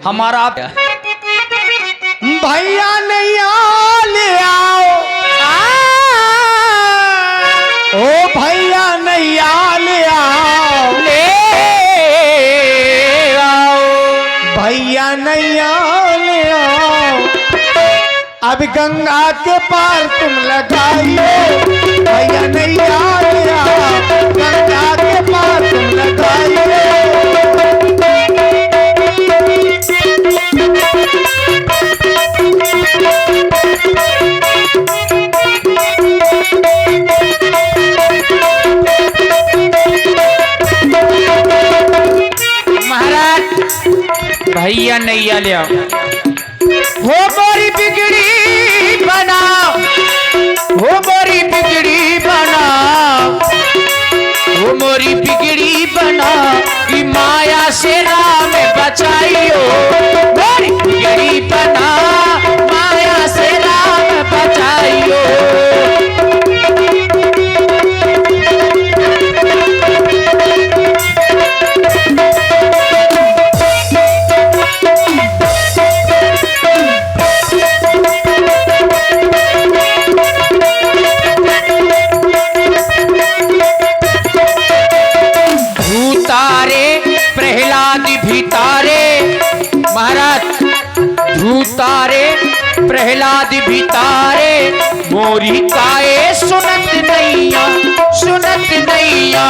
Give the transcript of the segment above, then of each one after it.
हमारा भैया नैया ले आओ, ओ भैया नैया ले आओ, भैया नैया ले आओ, अब गंगा के पार तुम लगाइयो, भैया नैया ले आओ, गंगा के पार तुम लगाइयो। भैया नैया ले आओ, हो मोरी बिगड़ी बना, हो मोरी बिगड़ी बना, हो मोरी बिगड़ी बना, कि माया से राम बचाइयो, मोरी बिगड़ी बना, माया से राम बचाइयो। ध्रुतारे प्रहलाद भितारे, मोरी काए सुनत नैया, सुनत नैया,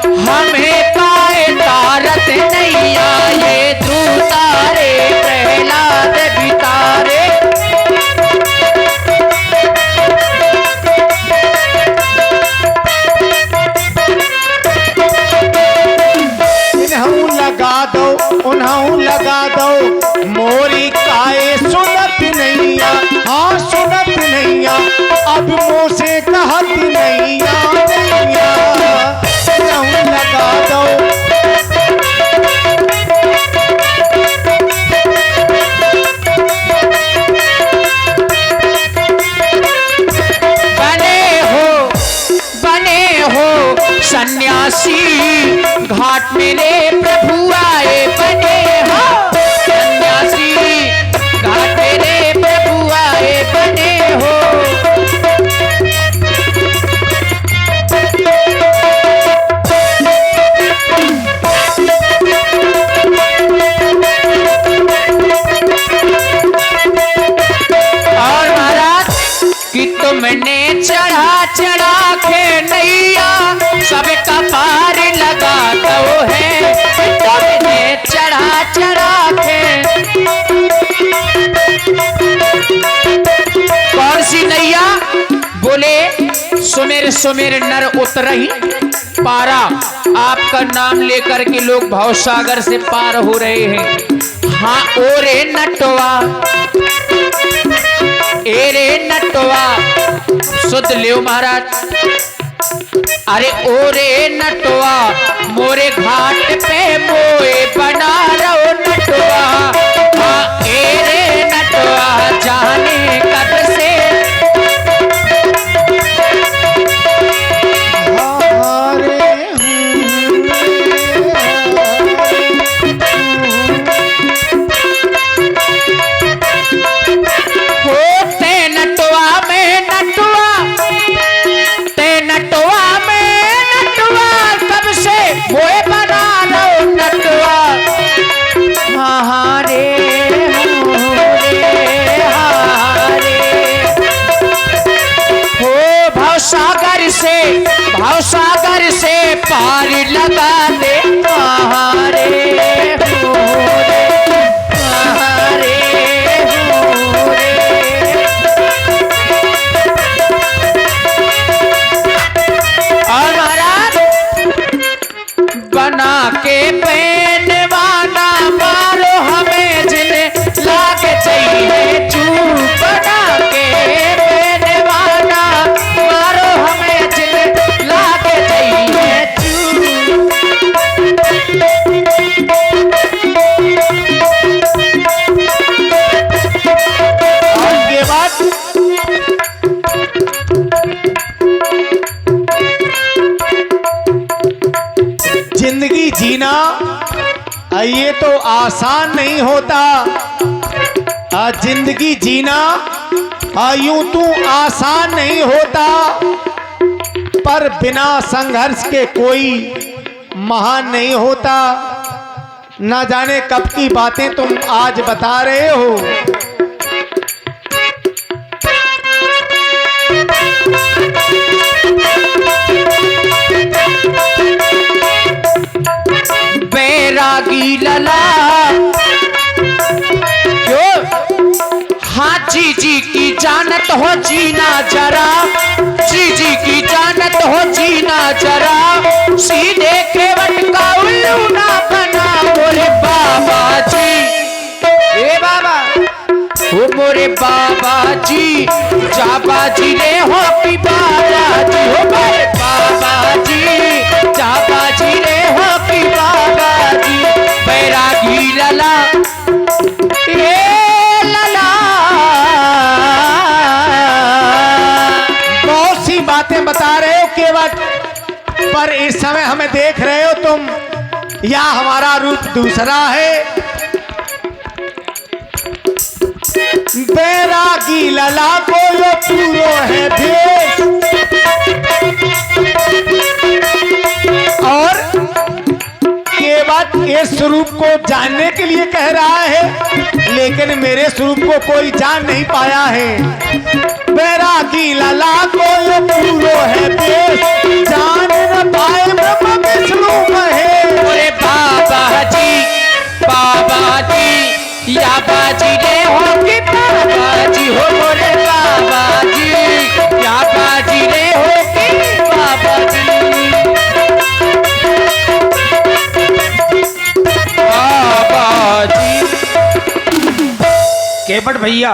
हमें काए तारत नैया, ये ध्रुतारे प्रहलाद भितारे। इन्हू लगा दो, उन्हू लगा दो, मोरी काए सुनत नैया, हाँ सुनत नैया, अब मुँह से कहत नैया, नैया इन्हू लगा दो। बने हो सन्यासी, घाट मेरे प्रभु आए, बने हो सन्यासी, घाट मेरे प्रभु आए, बने हो। और महाराज कि तुमने चढ़ा चढ़ा के नैया, सबका पार लगा दो है, तुमने चढ़ा चढ़ा के। कौन सी नैया? बोले सुमेर सुमेर नर उतरही पारा, आपका नाम लेकर के लोग भवसागर से पार हो रहे हैं। हाँ ओरे नटवा, एरे नटवा, सुध लियो महाराज, अरे ओरे नटवा, मोरे घाट पे मोए बना रहो नटवा, हाँ एरे नटवा, जाने कब से भवसागर से पार लगा दे, महारे हो रे, महारे हो रे। और महाराज बना के पहनवाना, मारो हमें जिन्हें लागे चाहिए चू, बना के पहनवाना, मारो हमें जिन्हें लागे चाहिए चू। और के बाद जिंदगी जीना ये तो आसान नहीं होता जिंदगी जीना, यूं तो आसान नहीं होता, पर बिना संघर्ष के कोई महान नहीं होता। ना जाने कब की बातें तुम आज बता रहे हो। बैरागी लला हाँ जी की जानत हो जीना जरा, जी की जानत हो जीना जरा, सीधे केवट का उल्लू ना बना मोरे बाबा जी। ए बाबा ओ मोरे बाबा जी, जाबा जी रे हो पी बाबा जी, हो मोरे बाबा जी, जाबा जी रे हो पी बाबा जी। बैरागी लला बातें बता रहे हो केवट, पर इस समय हमें देख रहे हो तुम, या हमारा रूप दूसरा है। बैरागी लला बोलो पूरो है भेष, और केवट इस स्वरूप को जानने के लिए कह रहा है, लेकिन मेरे स्वरूप को कोई जान नहीं पाया है। बैरागी लला को पूरो है देश, जान न पाए ब्रह्म विष्णु महेश। मोरे बाबा जी या बाजी रे हो कि बाबा जी, हो मोरे बाबा जी या बाजी रे हो कि बाबा जी। बाबा जी केवट भैया,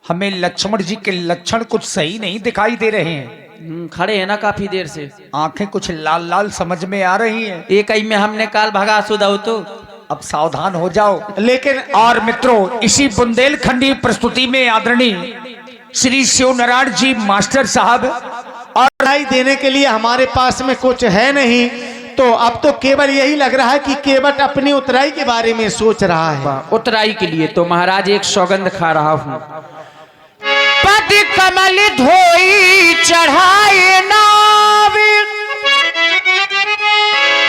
हमें लक्ष्मण जी के लक्षण कुछ सही नहीं दिखाई दे रहे हैं। खड़े हैं ना काफी देर से, आंखें कुछ लाल लाल समझ में आ रही हैं। एक ही में हमने काल भगा सुदाऊ तो अब सावधान हो जाओ। लेकिन और मित्रों, इसी बुंदेलखंडी प्रस्तुति में आदरणीय श्री शिव नारायण जी मास्टर साहब और राय देने के लिए हमारे पास में कुछ है नहीं, तो अब तो केवल यही लग रहा है कि केवट अपनी उतराई के बारे में सोच रहा है। उतराई के लिए तो महाराज एक सौगंध खा रहा हूं। पद कमल धोई चढ़ाए नाव,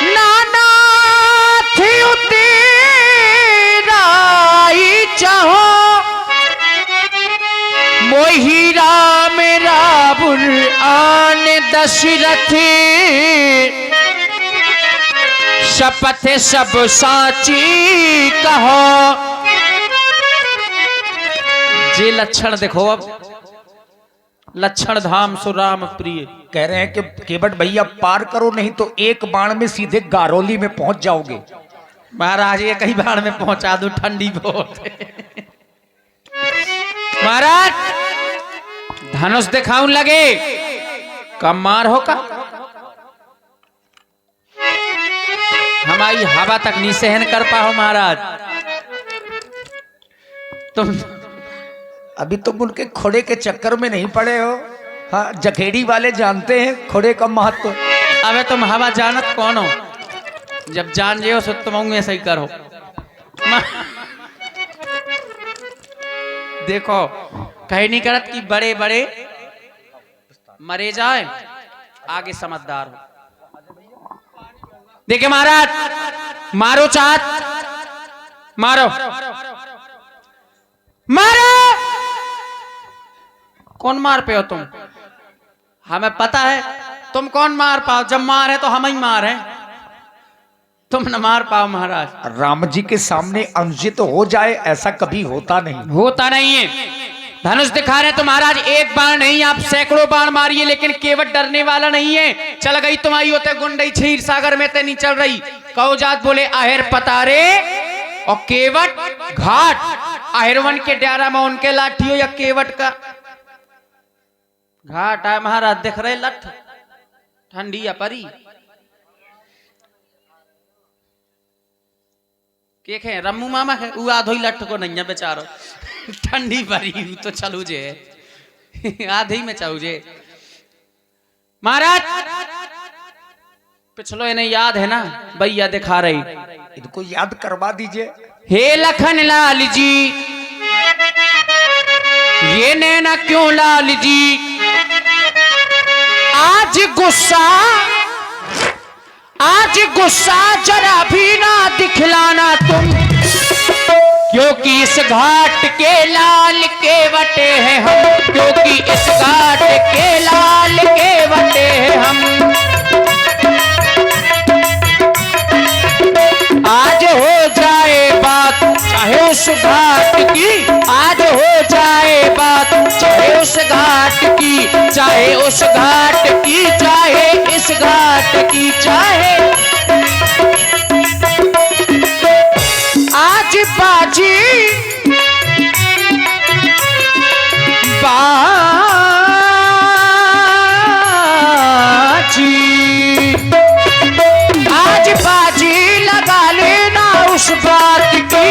नाना थी उतराई चाहो, मोही राम रावुल आन दशरथ, शपथ सब साची कहो। जे लक्षण देखो, अब लक्षण धाम सुराम प्रिय। कह रहे हैं कि केवट भैया पार करो, नहीं तो एक बाण में सीधे गारोली में पहुंच जाओगे। महाराज ये कई बाण में पहुंचा दो, ठंडी बहुत है। महाराज धनुष दिखाऊं लगे, कम मार हो का, हमारी हवा तक नहीं सहन कर पाओ महाराज। तुम अभी तुम उनके खोड़े के चक्कर में नहीं पड़े हो। हाँ, जखेड़ी वाले जानते हैं खोड़े का महत्व। अबे तुम हवा जानत कौन हो, जब जान जे हो सो तुम ऐसा ही करो। देखो कहीं नहीं करत कि बड़े बड़े मरे जाए, आगे समझदार हो। देखिए महाराज, मारो चाहत मारो, मारो। कौन मार पे हो तुम? हमें पता है तुम कौन मार पाओ, जब मार है तो हम ही मार हैं, तुम न मार पाओ महाराज। राम जी के सामने अनुचित हो जाए ऐसा कभी होता नहीं, होता नहीं है। धनुष दिखा रहे तो महाराज एक बाण नहीं, आप सैकड़ों बाण मारिए, लेकिन केवट डरने वाला नहीं है। चल गई तुम्हारी होते गुंडई क्षीर सागर में ते नहीं चल रही। कहो जात बोले आहेर पतारे, और केवट घाट। आहेरवन के डारा में उनके लाठी हो या केवट का घाट है महाराज। दिख रहे लठ ठंडी या परी के खे रम्मू मामा है, वो आधोई लठ को नहीं है बेचारो। ठंडी परी तो चलू जे आधे में चाहू जे महाराज। पिछलो इन्हें याद है ना, भैया दिखा रही इनको याद करवा दीजिए। हे लखन लाल जी, ये नैना क्यों लाल जी, आज गुस्सा जरा भी ना दिखलाना तुम, क्योंकि इस घाट के लाल के वटे हैं हम, क्योंकि इस घाट के लाल के वटे हैं हम। आज हो जाए बात चाहे उस घाट की, आज हो जाए बात चाहे उस घाट की, चाहे उस घाट की, चाहे इस घाट की, चाहे आज बाजी आज बाजी लगा लेना उस बात की,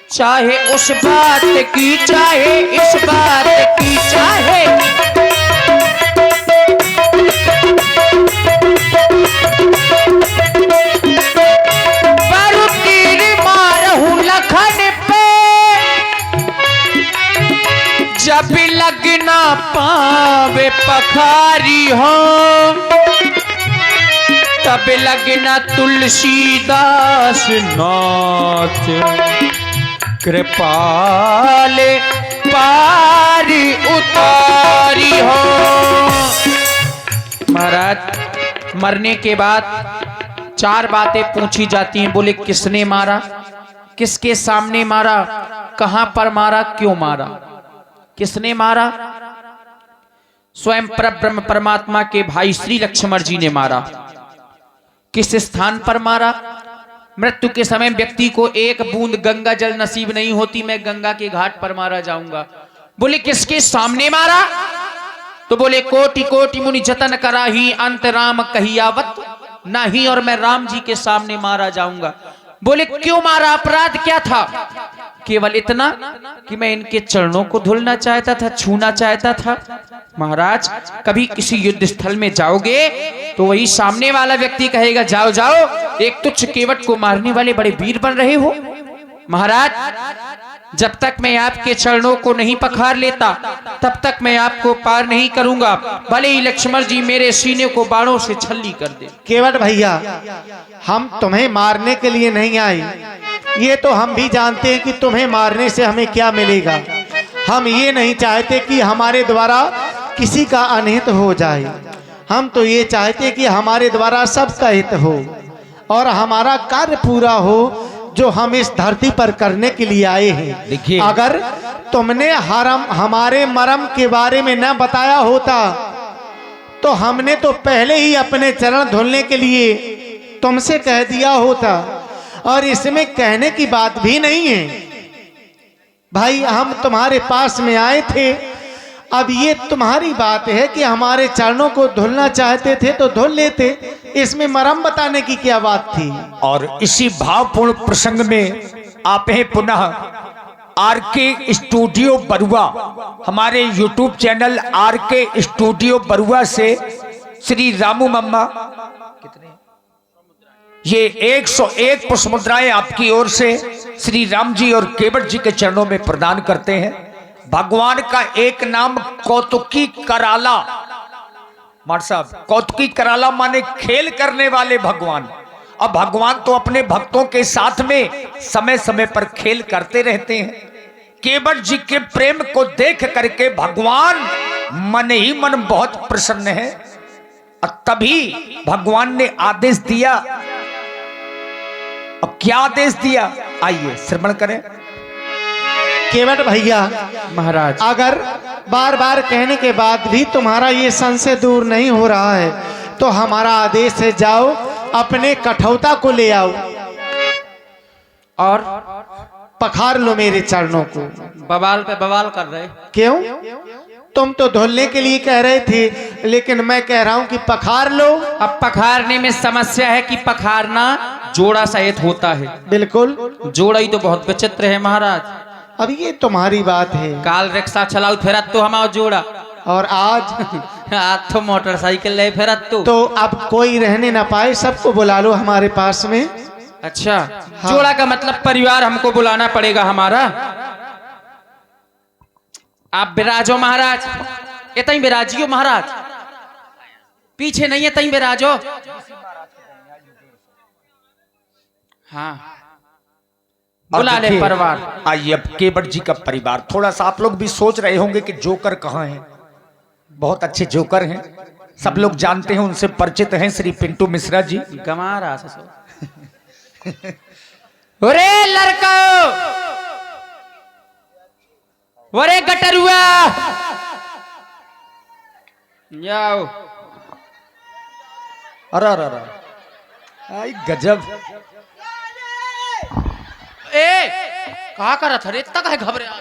चाहे उस बात की, चाहे इस बात की, चाहे पर तीर मारहूं लखन पे, जब लग ना पावे पखारी हो, तब लगना तुलसीदास नाथ, कृपाल पारी उतारी हो। महाराज, मरने के बाद 4 बातें पूछी जाती हैं। बोले किसने मारा, किसके सामने मारा, कहां पर मारा, क्यों मारा। किसने मारा? स्वयं परब्रह्म परमात्मा के भाई श्री लक्ष्मण जी ने मारा। किस स्थान पर मारा? मृत्यु के समय व्यक्ति को एक बूंद गंगा जल नसीब नहीं होती, मैं गंगा के घाट पर मारा जाऊंगा। बोले किसके सामने मारा? तो बोले कोटि कोटि मुनि जतन कराही, अंत राम कहियावत नहीं, और मैं राम जी के सामने मारा जाऊंगा। बोले क्यों मारा, अपराध क्या था? केवल इतना कि मैं इनके चरणों को धुलना चाहता था, छूना चाहता था। महाराज, कभी किसी युद्ध स्थल में जाओगे तो वही सामने वाला व्यक्ति कहेगा जाओ जाओ, एक तुच्छ केवट को मारने वाले बड़े वीर बन रहे हो। महाराज, जब तक मैं आपके चरणों को नहीं पखार लेता तब तक मैं आपको पार नहीं करूंगा, भले ही लक्ष्मण जी मेरे सीने को बाणों से छल्ली कर दे। केवट भैया, हम तुम्हें मारने के लिए नहीं आए, ये तो हम भी जानते हैं कि तुम्हें मारने से हमें क्या मिलेगा। हम ये नहीं चाहते कि हमारे द्वारा किसी का अनहित हो जाए, हम तो ये चाहते कि हमारे द्वारा सबका हित हो और हमारा कार्य पूरा हो जो हम इस धरती पर करने के लिए आए हैं। देखिए, अगर तुमने हमारे मरम के बारे में न बताया होता तो हमने तो पहले ही अपने चरण धुलने के लिए तुमसे कह दिया होता, और इसमें कहने की बात भी नहीं है। भाई, हम तुम्हारे पास में आए थे, अब ये तुम्हारी बात है कि हमारे चरणों को धुलना चाहते थे तो धुल लेते, इसमें मरम बताने की क्या बात थी। और इसी भावपूर्ण प्रसंग में आप हैं पुनः आरके स्टूडियो बरुआ, हमारे YouTube channel RK studio Barua से श्री रामू मम्मा ये 101 पुष्प मुद्राएं आपकी ओर से श्री राम जी और केवट जी के चरणों में प्रदान करते हैं। भगवान का एक नाम कौतुकी कराला, मार साहब, कौतुकी कराला माने खेल करने वाले भगवान। अब भगवान तो अपने भक्तों के साथ में समय समय पर खेल करते रहते हैं। केवट जी के प्रेम को देख करके भगवान मन ही मन बहुत प्रसन्न है, और तभी भगवान ने आदेश दिया। अब क्या आदेश दिया, आइए श्रवण करें। केवट भैया महाराज, अगर बार बार कहने के बाद भी तुम्हारा ये संशय दूर नहीं हो रहा है तो हमारा आदेश है, जाओ अपने कठौता को ले आओ और पखार लो मेरे चरणों को। बवाल पे बवाल कर रहे। क्यों? तुम तो धुलने के लिए कह रहे थे, लेकिन मैं कह रहा हूं कि पखार लो। अब पखारने में समस्या है कि पखारना जोड़ा सहित होता है। बिल्कुल, जोड़ा ही तो बहुत विचित्र है महाराज। अब ये तुम्हारी बात है। काल रिक्शा चलाओ फिर तो हम जोड़ा, और आज तो मोटरसाइकिल ले फिर तो अब कोई रहने ना पाए, सबको बुला लो हमारे पास में। अच्छा, जोड़ा का मतलब परिवार हमको बुलाना पड़ेगा हमारा। आप विराजो महाराज, ये तई विराजियो महाराज, पीछे नहीं है तई विराजो। हाँ, बुला ले परिवार। आइए, अब केवट जी का परिवार। थोड़ा सा आप लोग भी सोच रहे होंगे कि जोकर कहाँ हैं। बहुत अच्छे जोकर हैं, सब लोग जानते हैं, उनसे परिचित हैं, श्री पिंटू मिश्रा जी। गमा रहा ससुर। अरे लड़का, अरे गटरुआ, जाओ। अरे अरे अरे, आई गजब। ए, कहा कर रहा था रे, इतना काहे घबरे?